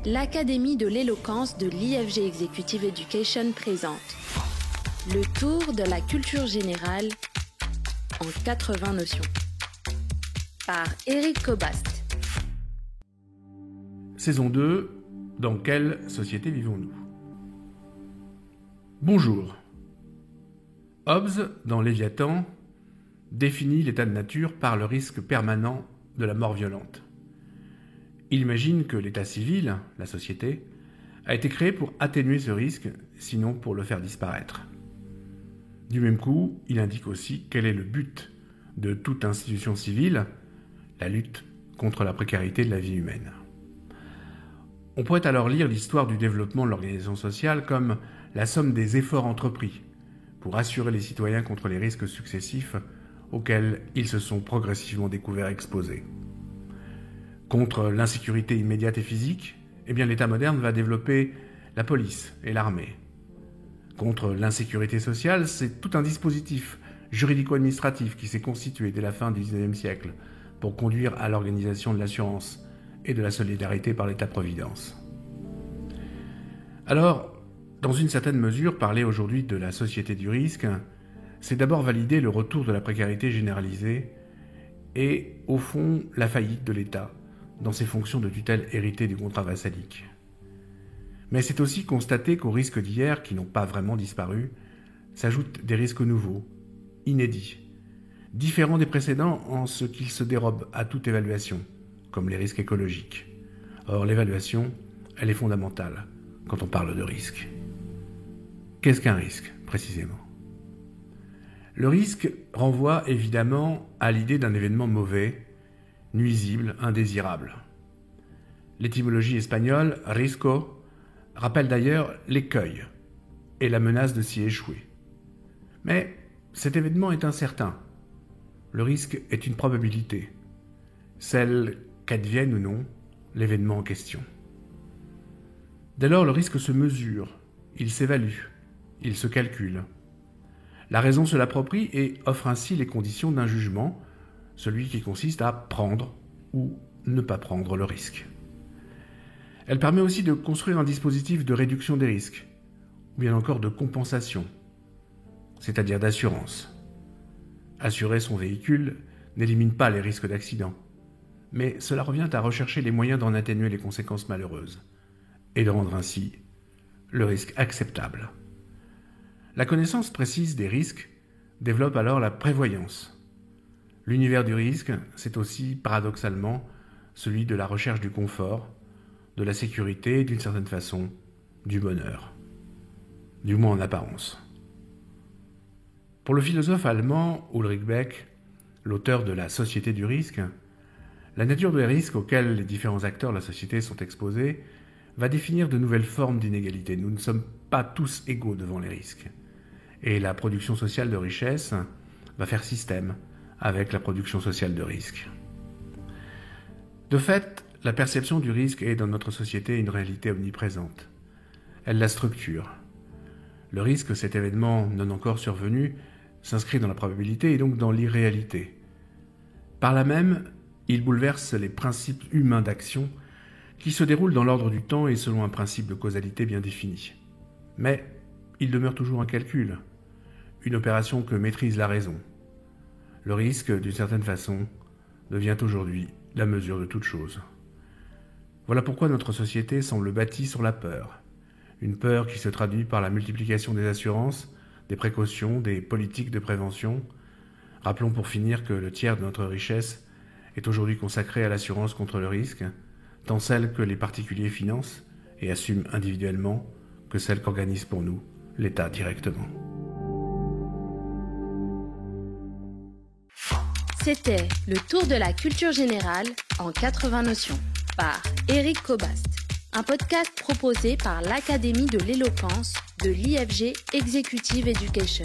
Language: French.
l'Académie de l'éloquence de l'IFG Executive Education présente le tour de la culture générale en 80 notions par Éric Cobast. Saison 2, dans quelle société vivons-nous ? Bonjour. Hobbes, dans Léviathan, définit l'état de nature par le risque permanent de la mort violente. Il imagine que l'état civil, la société, a été créé pour atténuer ce risque, sinon pour le faire disparaître. Du même coup, il indique aussi quel est le but de toute institution civile, la lutte contre la précarité de la vie humaine. On pourrait alors lire l'histoire du développement de l'organisation sociale comme la somme des efforts entrepris pour assurer les citoyens contre les risques successifs auxquels ils se sont progressivement découverts exposés. Contre l'insécurité immédiate et physique, l'État moderne va développer la police et l'armée. Contre l'insécurité sociale, c'est tout un dispositif juridico-administratif qui s'est constitué dès la fin du XIXe siècle pour conduire à l'organisation de l'assurance et de la solidarité par l'État-providence. Alors, dans une certaine mesure, parler aujourd'hui de la société du risque, c'est d'abord valider le retour de la précarité généralisée et, au fond, la faillite de l'État dans ses fonctions de tutelle héritées du contrat vassalique. Mais c'est aussi constater qu'aux risques d'hier, qui n'ont pas vraiment disparu, s'ajoutent des risques nouveaux, inédits, différents des précédents en ce qu'ils se dérobent à toute évaluation, comme les risques écologiques. Or, l'évaluation, elle est fondamentale quand on parle de risque. Qu'est-ce qu'un risque, précisément ? Le risque renvoie évidemment à l'idée d'un événement mauvais, nuisible, indésirable. L'étymologie espagnole « risco » rappelle d'ailleurs l'écueil et la menace de s'y échouer. Mais cet événement est incertain. Le risque est une probabilité, celle qu'advienne ou non l'événement en question. Dès lors, le risque se mesure, il s'évalue, il se calcule. La raison se l'approprie et offre ainsi les conditions d'un jugement, celui qui consiste à prendre ou ne pas prendre le risque. Elle permet aussi de construire un dispositif de réduction des risques, ou bien encore de compensation, c'est-à-dire d'assurance. Assurer son véhicule n'élimine pas les risques d'accident, mais cela revient à rechercher les moyens d'en atténuer les conséquences malheureuses, et de rendre ainsi le risque acceptable. La connaissance précise des risques développe alors la prévoyance. L'univers du risque, c'est aussi, paradoxalement, celui de la recherche du confort, de la sécurité et, d'une certaine façon, du bonheur. Du moins en apparence. Pour le philosophe allemand Ulrich Beck, l'auteur de La société du risque, la nature des risques auxquels les différents acteurs de la société sont exposés va définir de nouvelles formes d'inégalité. Nous ne sommes pas tous égaux devant les risques. Et la production sociale de richesse va faire système avec la production sociale de risque. De fait, la perception du risque est dans notre société une réalité omniprésente. Elle la structure. Le risque, cet événement non encore survenu, s'inscrit dans la probabilité et donc dans l'irréalité. Par là même, il bouleverse les principes humains d'action qui se déroulent dans l'ordre du temps et selon un principe de causalité bien défini. Mais il demeure toujours un calcul, une opération que maîtrise la raison. Le risque, d'une certaine façon, devient aujourd'hui la mesure de toute chose. Voilà pourquoi notre société semble bâtie sur la peur. Une peur qui se traduit par la multiplication des assurances, des précautions, des politiques de prévention. Rappelons pour finir que le tiers de notre richesse est aujourd'hui consacré à l'assurance contre le risque, tant celle que les particuliers financent et assument individuellement que celle qu'organise pour nous l'État directement. C'était le tour de la culture générale en 80 notions par Éric Cobast, un podcast proposé par l'Académie de l'éloquence de l'IFG Executive Education.